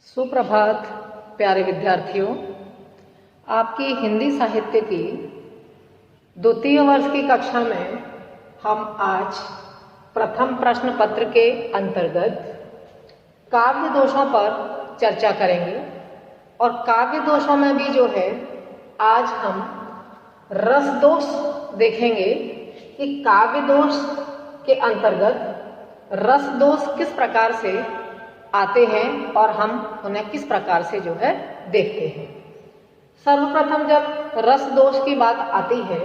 सुप्रभात प्यारे विद्यार्थियों। आपकी हिंदी साहित्य की द्वितीय वर्ष की कक्षा में हम आज प्रथम प्रश्न पत्र के अंतर्गत काव्य दोषों पर चर्चा करेंगे और काव्य दोषों में भी जो है आज हम रस दोष देखेंगे कि काव्य दोष के अंतर्गत रस दोष किस प्रकार से आते हैं और हम उन्हें किस प्रकार से जो है देखते हैं। सर्वप्रथम जब रस दोष की बात आती है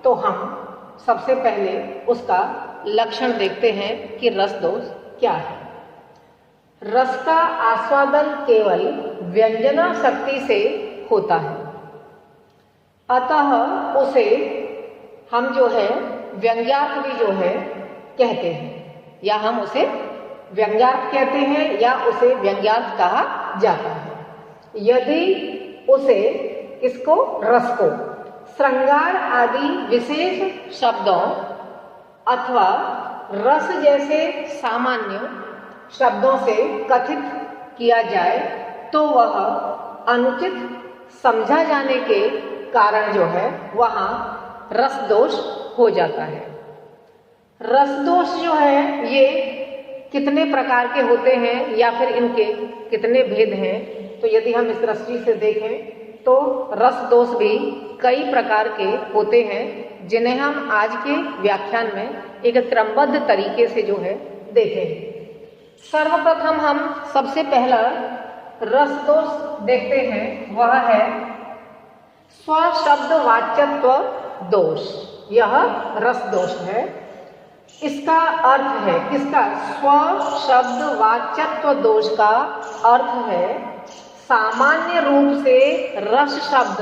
तो हम सबसे पहले उसका लक्षण देखते हैं कि रस दोष क्या है। रस का आस्वादन केवल व्यंजना शक्ति से होता है, अतः उसे हम जो है व्यंग्यार्थ भी जो है कहते हैं, या हम उसे व्यंग्यार्थ कहते हैं या उसे व्यंग्यार्थ कहा जाता है। यदि उसे इसको रस को श्रृंगार आदि विशेष शब्दों अथवा रस जैसे सामान्य शब्दों से कथित किया जाए तो वह अनुचित समझा जाने के कारण जो है वहाँ रस दोष हो जाता है। रस दोष जो है ये कितने प्रकार के होते हैं या फिर इनके कितने भेद हैं, तो यदि हम इस दृष्टि से देखें तो रस दोष भी कई प्रकार के होते हैं जिन्हें हम आज के व्याख्यान में एक क्रमबद्ध तरीके से जो है देखेंगे। सर्वप्रथम हम सबसे पहला रस दोष देखते हैं, वह है स्वशब्द वाच्यत्व दोष। यह रस दोष है। इसका अर्थ है, किसका? स्वशब्द वाच्यत्व दोष का अर्थ है सामान्य रूप से रस शब्द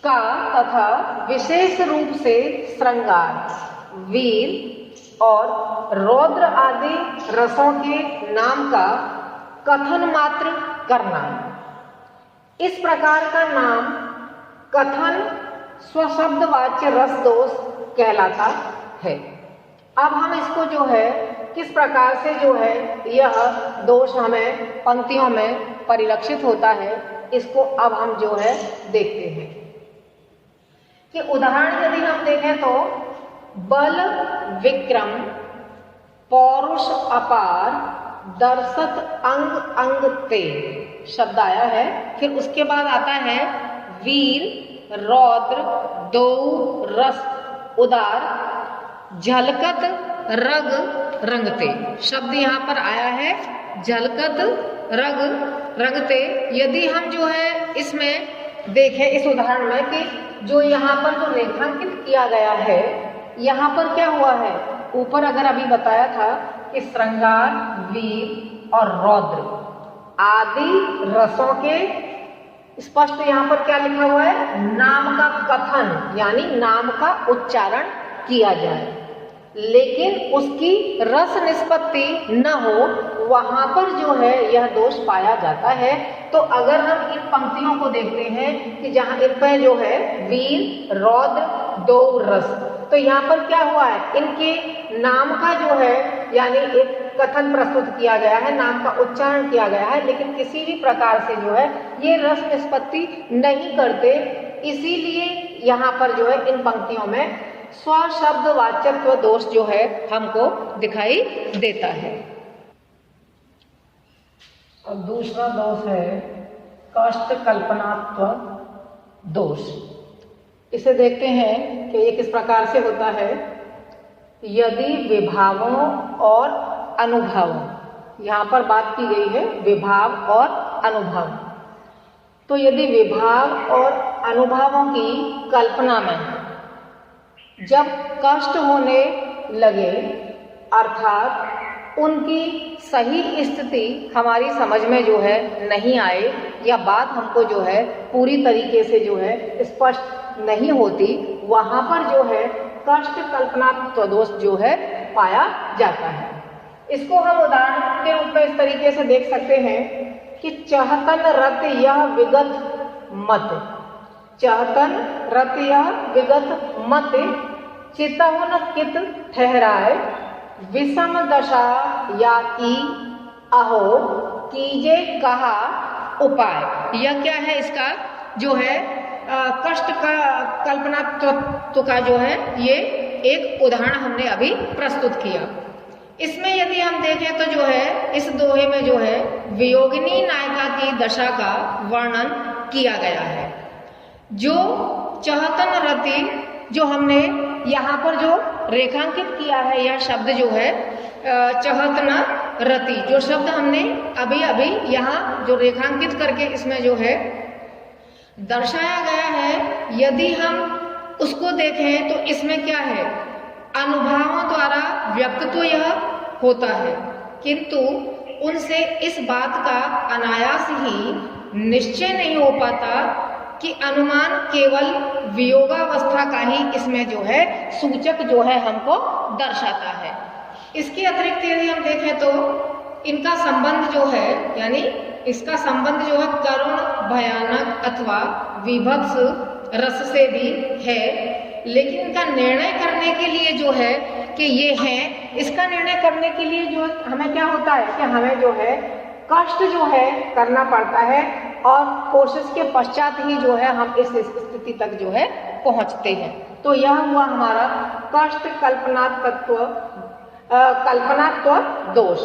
का तथा विशेष रूप से श्रृंगार, वीर और रौद्र आदि रसों के नाम का कथन मात्र करना। इस प्रकार का नाम कथन स्वशब्दवाच्य रस दोष कहलाता है। अब हम इसको जो है किस प्रकार से जो है यह दोष हमें पंक्तियों में परिलक्षित होता है, इसको अब हम जो है देखते हैं कि उदाहरण यदि हम देखें तो बल विक्रम पौरुष अपार दर्शत अंग अंग ते शब्द आया है। फिर उसके बाद आता है वीर रौद्र दो रस उदार झलकत रग रंगते शब्द यहाँ पर आया है, झलकत रग रंगते। यदि हम जो है इसमें देखें इस उदाहरण में कि जो यहाँ पर जो रेखांकित किया गया है, यहाँ पर क्या हुआ है, ऊपर अगर अभी बताया था कि श्रृंगार वीर और रौद्र आदि रसों के स्पष्ट यहाँ पर क्या लिखा हुआ है, नाम का कथन यानी नाम का उच्चारण किया जाए, लेकिन उसकी रस निष्पत्ति न हो, वहां पर जो है यह दोष पाया जाता है। तो अगर हम इन पंक्तियों को देखते हैं कि जहां इन पर जो है वीर रौद्र दो रस, तो यहाँ पर क्या हुआ है, इनके नाम का जो है यानी एक कथन प्रस्तुत किया गया है, नाम का उच्चारण किया गया है, लेकिन किसी भी प्रकार से जो है ये रस निष्पत्ति नहीं करते। इसीलिए यहाँ पर जो है इन पंक्तियों में स्वशब्द वाच्यत्व दोष जो है हमको दिखाई देता है। अब दूसरा दोष है कष्ट कल्पनात्व दोष। इसे देखते हैं कि ये किस प्रकार से होता है। यदि विभावों और अनुभवों, यहाँ पर बात की गई है विभाव और अनुभव, तो यदि विभाव और अनुभवों की कल्पना में जब कष्ट होने लगे अर्थात उनकी सही स्थिति हमारी समझ में जो है नहीं आए या बात हमको जो है पूरी तरीके से जो है स्पष्ट नहीं होती, वहाँ पर जो है कष्ट कल्पनात्व दोष जो है पाया जाता है। इसको हम उदाहरण के रूप में इस तरीके से देख सकते हैं कि चहतन रत यह विगत मत, चहतन रत यह विगत मत चितहुन कित ठहराए विषम दशा या की अहो कीजे कहा उपाय। यह क्या है, इसका जो है कष्ट का कल्पना तत्व का जो है ये एक उदाहरण हमने अभी प्रस्तुत किया। इसमें यदि हम देखें तो जो है इस दोहे में जो है वियोगिनी नायिका की दशा का वर्णन किया गया है। जो चहतन रति जो हमने यहाँ पर जो रेखांकित किया है, यह शब्द जो है चहतन रति जो शब्द हमने अभी अभी यहाँ जो रेखांकित करके इसमें जो है दर्शाया गया है, यदि हम उसको देखें तो इसमें क्या है, अनुभवों द्वारा व्यक्त तो यह होता है, किंतु उनसे इस बात का अनायास ही निश्चय नहीं हो पाता कि अनुमान केवल वियोगावस्था का ही इसमें जो है सूचक जो है हमको दर्शाता है। इसके अतिरिक्त यदि हम देखें तो इनका संबंध जो है, यानी इसका संबंध जो है करुण, भयानक अथवा विभत्स रस से भी है, लेकिन इनका निर्णय करने के लिए जो है कि ये है, इसका निर्णय करने के लिए जो हमें क्या होता है कि हमें जो है कष्ट जो है करना पड़ता है और कोशिश के पश्चात ही जो है हम इस स्थिति तक जो है पहुंचते हैं। तो यह हुआ हमारा कष्ट कल्पनात्व दोष।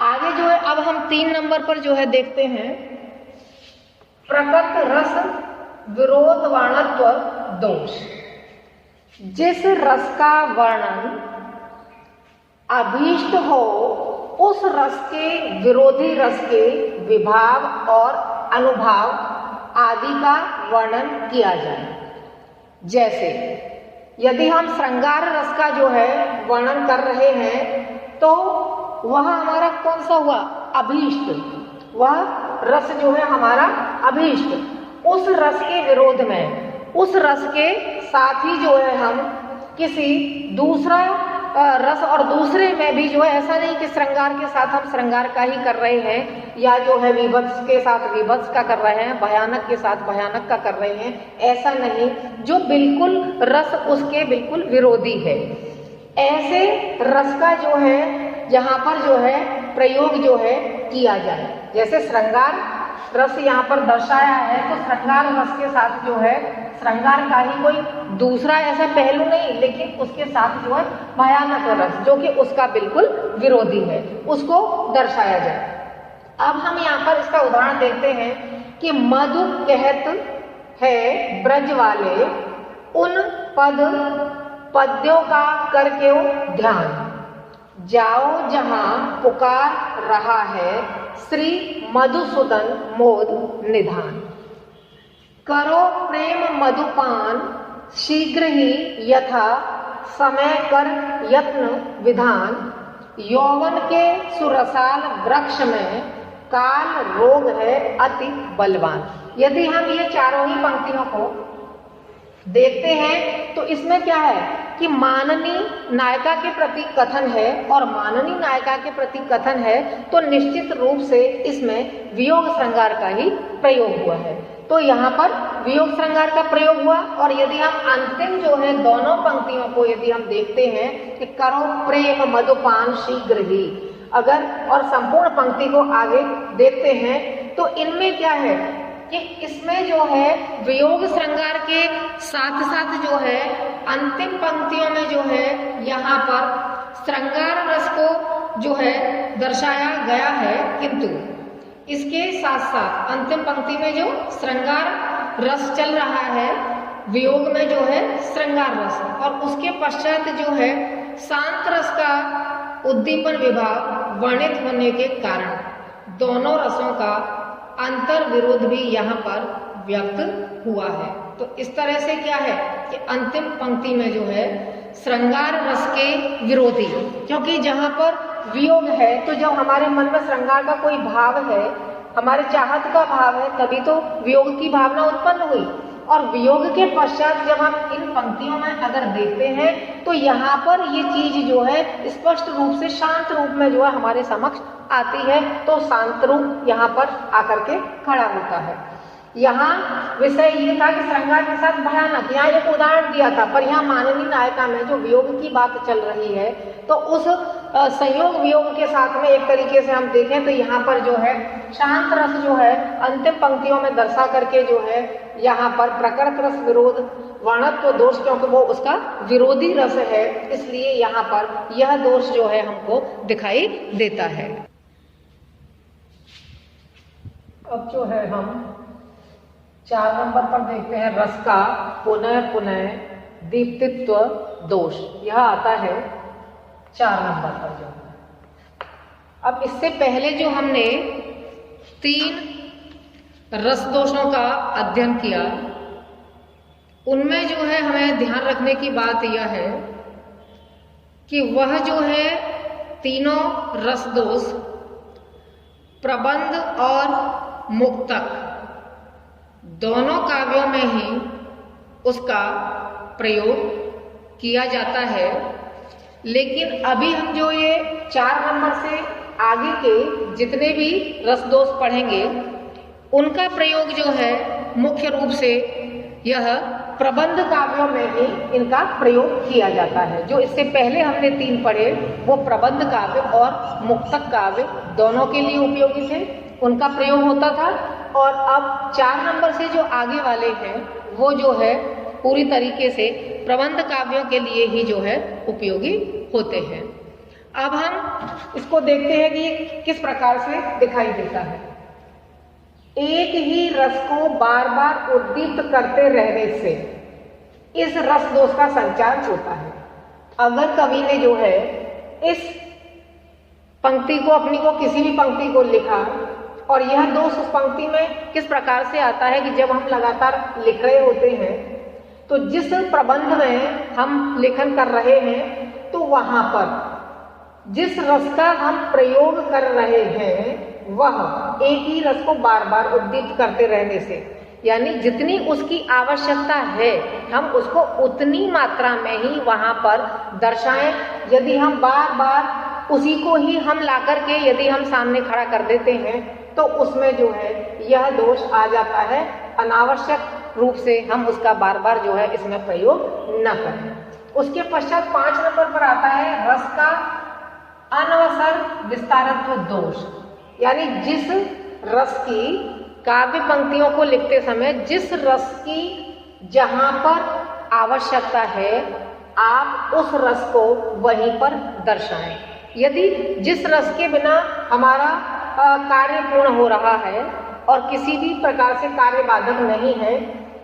आगे जो है अब हम 3 नंबर पर जो है देखते हैं प्रकट रस विरोध वर्णत्व दोष। जिस रस का वर्णन अभीष्ट हो उस रस के विरोधी रस के विभाव और अनुभाव आदि का वर्णन किया जाए। जैसे यदि हम श्रृंगार रस का जो है वर्णन कर रहे हैं तो वह हमारा कौन सा हुआ, अभीष्ट। वह रस जो है हमारा अभीष्ट। उस रस के विरोध में, उस रस के साथ ही जो है हम किसी दूसरा रस और दूसरे में भी जो है, ऐसा नहीं कि श्रृंगार के साथ हम श्रृंगार का ही कर रहे हैं या जो है विभत्स के साथ विभत्स का कर रहे हैं, भयानक के साथ भयानक का कर रहे हैं, ऐसा नहीं, जो बिल्कुल रस उसके बिल्कुल विरोधी है। ऐसे रस का जो है जहाँ पर जो है प्रयोग जो है किया जाए। जैसे श्रृंगार रस यहाँ पर दर्शाया है तो श्रृंगार रस के साथ जो है श्रृंगार का ही कोई दूसरा ऐसा पहलू नहीं, लेकिन उसके साथ जो है भयानक रस जो कि उसका बिल्कुल विरोधी है, उसको दर्शाया जाए। अब हम यहाँ पर इसका उदाहरण देखते हैं कि मधु कहत है ब्रज वाले उन पद्यों का करके ध्यान, जाओ जहाँ पुकार रहा है श्री मधुसूदन मोद निधान। करो प्रेम मधुपान शीघ्र ही यथा समय कर यत्न विधान, यौवन के सुरसाल वृक्ष में काल रोग है अति बलवान। यदि हम ये चारों ही पंक्तियों को देखते हैं तो इसमें क्या है कि माननी नायिका के प्रति कथन है, और माननी नायिका के प्रति कथन है तो निश्चित रूप से इसमें वियोग श्रृंगार का ही प्रयोग हुआ है। तो यहाँ पर वियोग श्रृंगार का प्रयोग हुआ। और यदि हम अंतिम जो है दोनों पंक्तियों को यदि हम देखते हैं कि करो प्रेम मधुपान शीघ्र ही, अगर और संपूर्ण पंक्ति को आगे देखते हैं तो इनमें क्या है कि इसमें जो है वियोग श्रृंगार के साथ साथ जो है अंतिम पंक्तियों में जो है यहाँ पर श्रृंगार रस को जो है दर्शाया गया है, किंतु इसके साथ साथ अंतिम पंक्ति में जो श्रृंगार रस चल रहा है, वियोग में जो है श्रृंगार रस, और उसके पश्चात जो है शांत रस का उद्दीपन विभाव वर्णित होने के कारण दोनों रसों का अंतर विरोध भी यहाँ पर व्यक्त हुआ है। तो इस तरह से क्या है कि अंतिम पंक्ति में जो है श्रृंगार रस के विरोधी, क्योंकि जहाँ पर वियोग है तो जब हमारे मन में श्रृंगार का कोई भाव है, हमारे चाहत का भाव है, तभी तो वियोग की भावना उत्पन्न हुई। और वियोग के पश्चात जब हम इन पंक्तियों में अगर देखते हैं तो यहाँ पर ये चीज जो है स्पष्ट रूप से शांत रूप में जो है हमारे समक्ष आती है, तो शांत रूप यहाँ पर आकर के खड़ा होता है। यहाँ विषय ये था कि श्रृंगार के साथ भयानक, यहाँ एक उदाहरण दिया था, पर यहाँ माननी नायिका में जो वियोग की बात चल रही है तो उस संयोग वियोग के साथ में एक तरीके से हम देखें तो यहाँ पर जो है शांत रस जो है अंतिम पंक्तियों में दर्शा करके जो है यहाँ पर प्रकृत रस विरोध वर्णत्व दोष, क्योंकि वो उसका विरोधी रस है, इसलिए यहाँ पर यह दोष जो है हमको दिखाई देता है। अब जो है हम 4 नंबर पर देखते हैं रस का पुनः पुनः दीप्तित्व दोष। यह आता है 4 नंबर पर जो है। अब इससे पहले जो हमने 3 रस दोषों का अध्ययन किया, उनमें जो है हमें ध्यान रखने की बात यह है कि वह जो है तीनों रस दोष प्रबंध और मुक्तक दोनों काव्यों में ही उसका प्रयोग किया जाता है। लेकिन अभी हम जो ये 4 नंबर से आगे के जितने भी रस दोष पढ़ेंगे, उनका प्रयोग जो है मुख्य रूप से यह प्रबंध काव्यों में ही इनका प्रयोग किया जाता है। जो इससे पहले हमने 3 पढ़े वो प्रबंध काव्य और मुक्तक काव्य दोनों के लिए उपयोगी थे, उनका प्रयोग होता था। और अब 4 नंबर से जो आगे वाले हैं वो जो है पूरी तरीके से प्रबंध काव्यों के लिए ही जो है उपयोगी होते हैं। अब हम इसको देखते हैं कि किस प्रकार से दिखाई देता है। एक ही रस को बार बार उद्दीप्त करते रहने से इस रस दोष का संचार होता है। अगर कवि ने जो है इस पंक्ति को अपनी को किसी भी पंक्ति को लिखा और यह दोष उस पंक्ति में किस प्रकार से आता है कि जब हम लगातार लिख रहे होते हैं तो जिस प्रबंध में हम लेखन कर रहे हैं तो वहां पर जिस रस का हम प्रयोग कर रहे हैं वह एक ही रस को बार बार उद्दीप्त करते रहने से, यानी जितनी उसकी आवश्यकता है हम उसको उतनी मात्रा में ही वहां पर दर्शाएं। यदि हम बार बार उसी को ही हम ला करके यदि हम सामने खड़ा कर देते हैं तो उसमें जो है यह दोष आ जाता है। अनावश्यक रूप से हम उसका बार बार जो है इसमें प्रयोग न करें। उसके पश्चात 5 नंबर पर आता है रस का अनवसर विस्तारत्व दोष, यानी जिस रस की काव्य पंक्तियों को लिखते समय जिस रस की जहां पर आवश्यकता है आप उस रस को वहीं पर दर्शाएं। यदि जिस रस के बिना हमारा कार्य पूर्ण हो रहा है और किसी भी प्रकार से कार्य बाधक नहीं है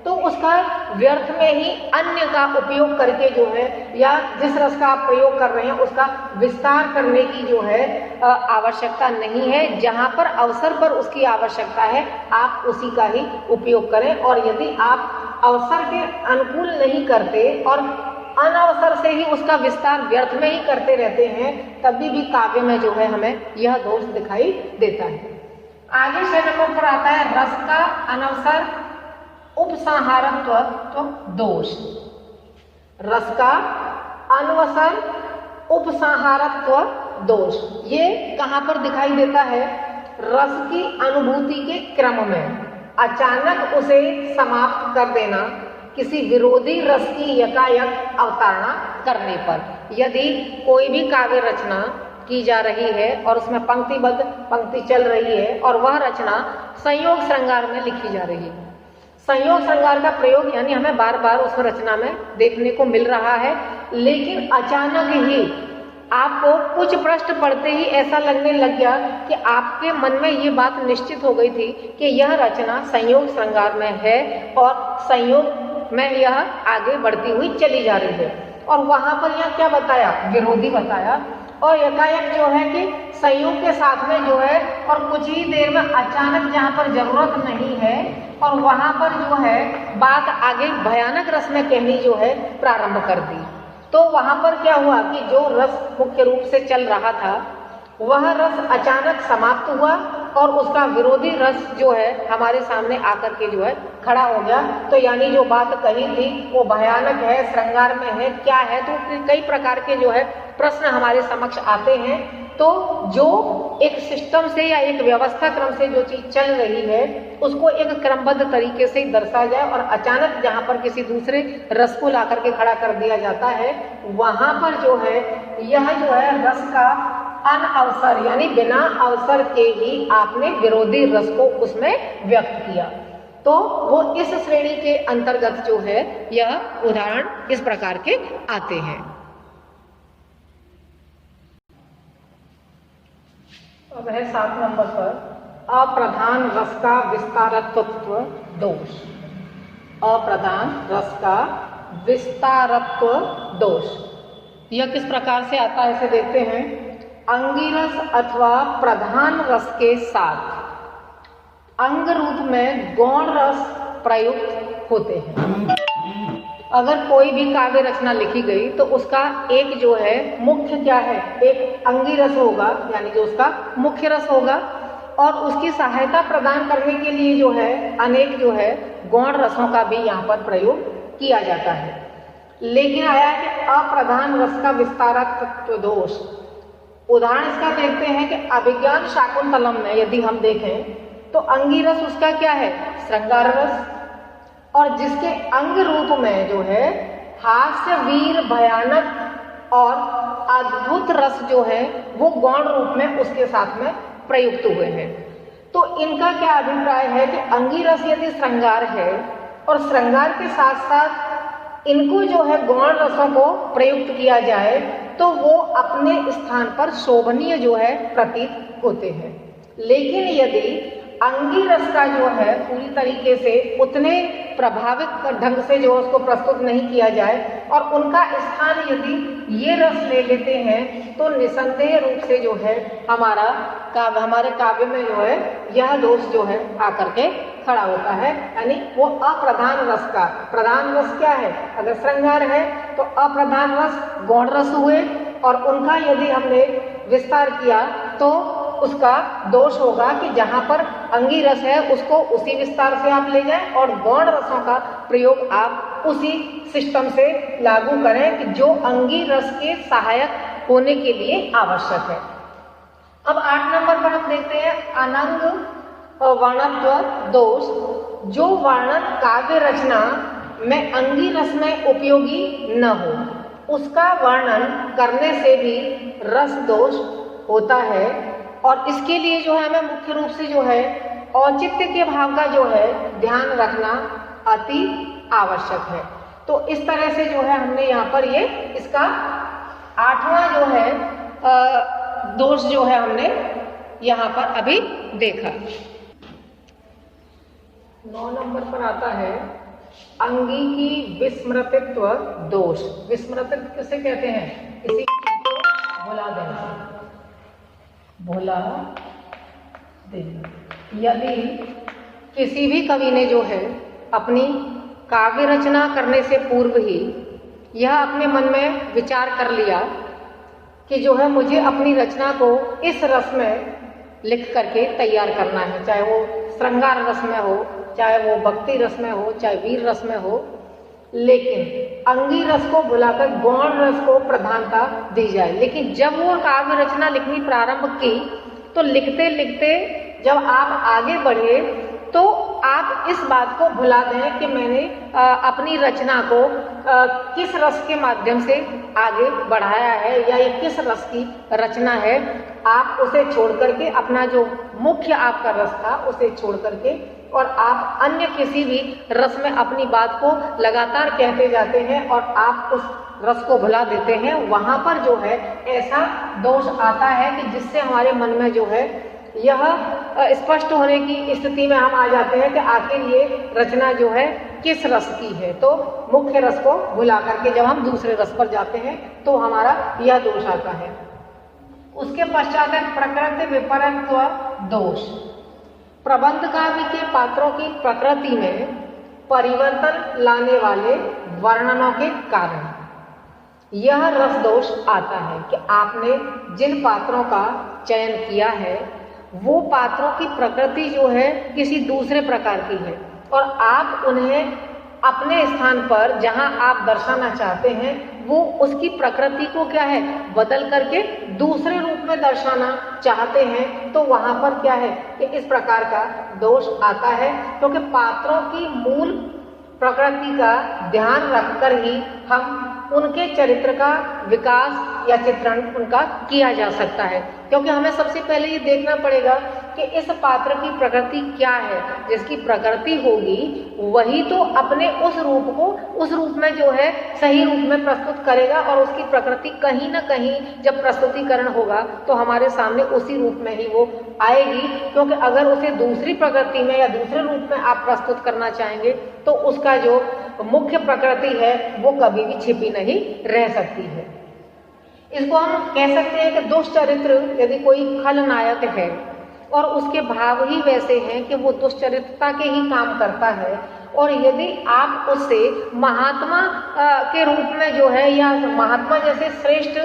तो उसका व्यर्थ में ही अन्य का उपयोग करके जो है या जिस रस का आप प्रयोग कर रहे हैं उसका विस्तार करने की जो है आवश्यकता नहीं है। जहां पर अवसर पर उसकी आवश्यकता है आप उसी का ही उपयोग करें। और यदि आप अवसर के अनुकूल नहीं करते और अनवसर से ही उसका विस्तार व्यर्थ में ही करते रहते हैं तभी भी काव्य में जो है हमें यह दोष दिखाई देता है। आगे 6 नंबर पर आता है रस का अनवसर उपसंहारत्व दोष। रस का अनवसर उपसंहारत्व दोष ये कहां पर दिखाई देता है? रस की अनुभूति के क्रम में अचानक उसे समाप्त कर देना, किसी विरोधी रस की यकायक अवतारणा करने पर। यदि कोई भी काव्य रचना की जा रही है और उसमें पंक्तिबद्ध पंक्ति चल रही है और वह रचना संयोग श्रृंगार में लिखी जा रही है, संयोग श्रृंगार का प्रयोग यानी हमें बार बार उस रचना में देखने को मिल रहा है, लेकिन अचानक ही आपको कुछ पृष्ठ पढ़ते ही ऐसा लगने लग गया कि आपके मन में ये बात निश्चित हो गई थी कि यह रचना संयोग श्रृंगार में है और संयोग में यह आगे बढ़ती हुई चली जा रही है। और वहां पर यह क्या बताया? विरोधी बताया। और एकाएक जो है कि संयोग के साथ में जो है और कुछ ही देर में अचानक जहाँ पर जरूरत नहीं है और वहां पर जो है बात आगे भयानक रस में कहनी जो है प्रारंभ कर दी। तो वहां पर क्या हुआ कि जो रस मुख्य रूप से चल रहा था वह रस अचानक समाप्त हुआ और उसका विरोधी रस जो है हमारे सामने आकर के जो है खड़ा हो गया। तो यानी जो बात कही थी वो भयानक है, श्रृंगार में है, क्या है, तो कई प्रकार के जो है प्रश्न हमारे समक्ष आते हैं। तो जो एक सिस्टम से या एक व्यवस्था क्रम से जो चीज चल रही है उसको एक क्रमबद्ध तरीके से दर्शाया जाए, और अचानक जहाँ पर किसी दूसरे रस को ला करके खड़ा कर दिया जाता है वहां पर जो है यह जो है रस का अनअवसर यानी बिना अवसर के ही आपने विरोधी रस को उसमें व्यक्त किया, तो वो इस श्रेणी के अंतर्गत जो है यह उदाहरण इस प्रकार के आते हैं। अब है 7 नंबर पर अप्रधान रस का विस्तारत्व दोष। अप्रधान रस का विस्तारत्व दोष यह किस प्रकार से आता है इसे देखते हैं। अंगिरस अथवा प्रधान रस के साथ अंग रूप में गौण रस प्रयुक्त होते हैं। अगर कोई भी काव्य रचना लिखी गई तो उसका एक जो है मुख्य क्या है, एक अंगी रस होगा यानी जो उसका मुख्य रस होगा, और उसकी सहायता प्रदान करने के लिए जो है अनेक जो है गौण रसों का भी यहाँ पर प्रयोग किया जाता है। लेकिन आया है कि अप्रधान रस का विस्तारत्व दोष। उदाहरण इसका देखते हैं कि अभिज्ञान शाकुंतलम में यदि हम देखें तो अंगी रस उसका क्या है, श्रृंगार रस, और जिसके अंग रूप में जो है हास्य वीर भयानक और अद्भुत रस जो है वो गौण रूप में उसके साथ में प्रयुक्त हुए हैं। तो इनका क्या अभिप्राय है कि अंगी रस यदि श्रृंगार है और श्रृंगार के साथ साथ इनको जो है गौण रसों को प्रयुक्त किया जाए तो वो अपने स्थान पर शोभनीय जो है प्रतीत होते हैं। लेकिन यदि अंगी रस का जो है पूरी तरीके से उतने प्रभावित ढंग से जो उसको प्रस्तुत नहीं किया जाए और उनका स्थान यदि ये रस ले लेते हैं तो निसंदेह रूप से जो है हमारे काव्य में जो है यह दोष जो है आकर के खड़ा होता है। यानी वो अप्रधान रस का, प्रधान रस क्या है, अगर श्रृंगार है तो अप्रधान रस गौण रस हुए, और उनका यदि हमने विस्तार किया तो उसका दोष होगा कि जहाँ पर अंगी रस है उसको उसी विस्तार से आप ले जाएं और गौण रसों का प्रयोग आप उसी सिस्टम से लागू करें कि जो अंगी रस के सहायक होने के लिए आवश्यक है। अब 8 नंबर पर हम देखते हैं अनंग वर्णत्व दोष। जो वर्णन काव्य रचना में अंगी रस में उपयोगी न हो उसका वर्णन करने से भी रस दोष होता है, और इसके लिए जो है हमें मुख्य रूप से जो है औचित्य के भाव का जो है ध्यान रखना अति आवश्यक है। तो इस तरह से जो है हमने यहाँ पर ये इसका 8वां जो है दोष जो है हमने यहाँ पर अभी देखा। 9 नंबर पर आता है अंगी की विस्मृतित्व दोष। विस्मृतित्व किसे कहते हैं, किसी को भुला देना, भुला देना। यदि किसी भी कवि ने जो है अपनी काव्य रचना करने से पूर्व ही यह अपने मन में विचार कर लिया कि जो है मुझे अपनी रचना को इस रस में लिख करके तैयार करना है, चाहे वो श्रृंगार रस में हो, चाहे वो भक्ति रस में हो, चाहे वीर रस में हो, लेकिन अंगी रस को भुलाकर गौण रस को प्रधानता दी जाए। लेकिन जब वो काव्य रचना लिखनी प्रारंभ की तो लिखते लिखते जब आप आगे बढ़े तो आप इस बात को भुला दें कि मैंने अपनी रचना को किस रस के माध्यम से आगे बढ़ाया है या ये किस रस की रचना है। आप उसे छोड़ करके अपना जो मुख्य आपका रस था उसे छोड़ करके और आप अन्य किसी भी रस में अपनी बात को लगातार कहते जाते हैं और आप उस रस को भुला देते हैं। वहाँ पर जो है ऐसा दोष आता है कि जिससे हमारे मन में जो है यह स्पष्ट होने की स्थिति में हम आ जाते हैं कि आखिर ये रचना जो है किस रस की है। तो मुख्य रस को भुला करके जब हम दूसरे रस पर जाते हैं तो हमारा यह दोष आता है। उसके पश्चात है प्रकृति विपरीतत्व दोष। प्रबंध काव्य के पात्रों की प्रकृति में परिवर्तन लाने वाले वर्णनों के कारण यह रस दोष आता है कि आपने जिन पात्रों का चयन किया है वो पात्रों की प्रकृति जो है किसी दूसरे प्रकार की है और आप उन्हें अपने स्थान पर जहां आप दर्शाना चाहते हैं वो उसकी प्रकृति को क्या है बदल करके दूसरे रूप में दर्शाना चाहते हैं, तो वहां पर क्या है कि इस प्रकार का दोष आता है, क्योंकि पात्रों की मूल प्रकृति का ध्यान रखकर ही हम उनके चरित्र का विकास या चित्रण उनका किया जा सकता है। क्योंकि हमें सबसे पहले ये देखना पड़ेगा कि इस पात्र की प्रकृति क्या है। जिसकी प्रकृति होगी वही तो अपने उस रूप को उस रूप में जो है सही रूप में प्रस्तुत करेगा, और उसकी प्रकृति कहीं ना कहीं जब प्रस्तुतिकरण होगा तो हमारे सामने उसी रूप में ही वो आएगी। क्योंकि अगर उसे दूसरी प्रकृति में या दूसरे रूप में आप प्रस्तुत करना चाहेंगे तो उसका जो मुख्य प्रकृति है वो कभी भी छिपी नहीं रह सकती है। इसको हम कह सकते हैं कि दुष्चरित्र यदि कोई खलनायक है और उसके भाव ही वैसे हैं कि वो दुष्चरित्रता के ही काम करता है, और यदि आप उससे महात्मा के रूप में जो है या महात्मा जैसे श्रेष्ठ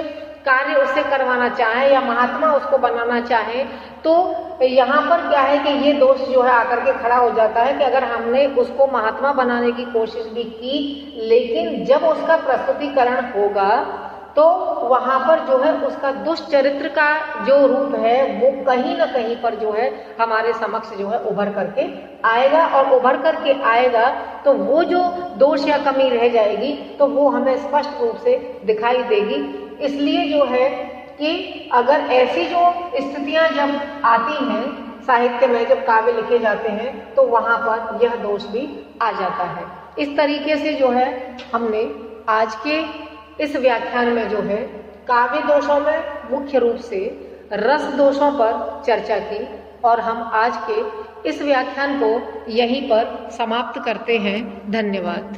कार्य उससे करवाना चाहें या महात्मा उसको बनाना चाहें, तो यहाँ पर क्या है कि ये दोष जो है आकर के खड़ा हो जाता है कि अगर हमने उसको महात्मा बनाने की कोशिश भी की, लेकिन जब उसका प्रस्तुतिकरण होगा तो वहां पर जो है उसका दुष्चरित्र का जो रूप है वो कहीं ना कहीं पर जो है हमारे समक्ष जो है उभर करके आएगा, और उभर करके आएगा तो वो जो दोष या कमी रह जाएगी तो वो हमें स्पष्ट रूप से दिखाई देगी। इसलिए जो है कि अगर ऐसी जो स्थितियां जब आती हैं साहित्य में, जब काव्य लिखे जाते हैं, तो वहां पर यह दोष भी आ जाता है। इस तरीके से जो है हमने आज के इस व्याख्यान में जो है काव्य दोषों में मुख्य रूप से रस दोषों पर चर्चा की, और हम आज के इस व्याख्यान को यहीं पर समाप्त करते हैं। धन्यवाद।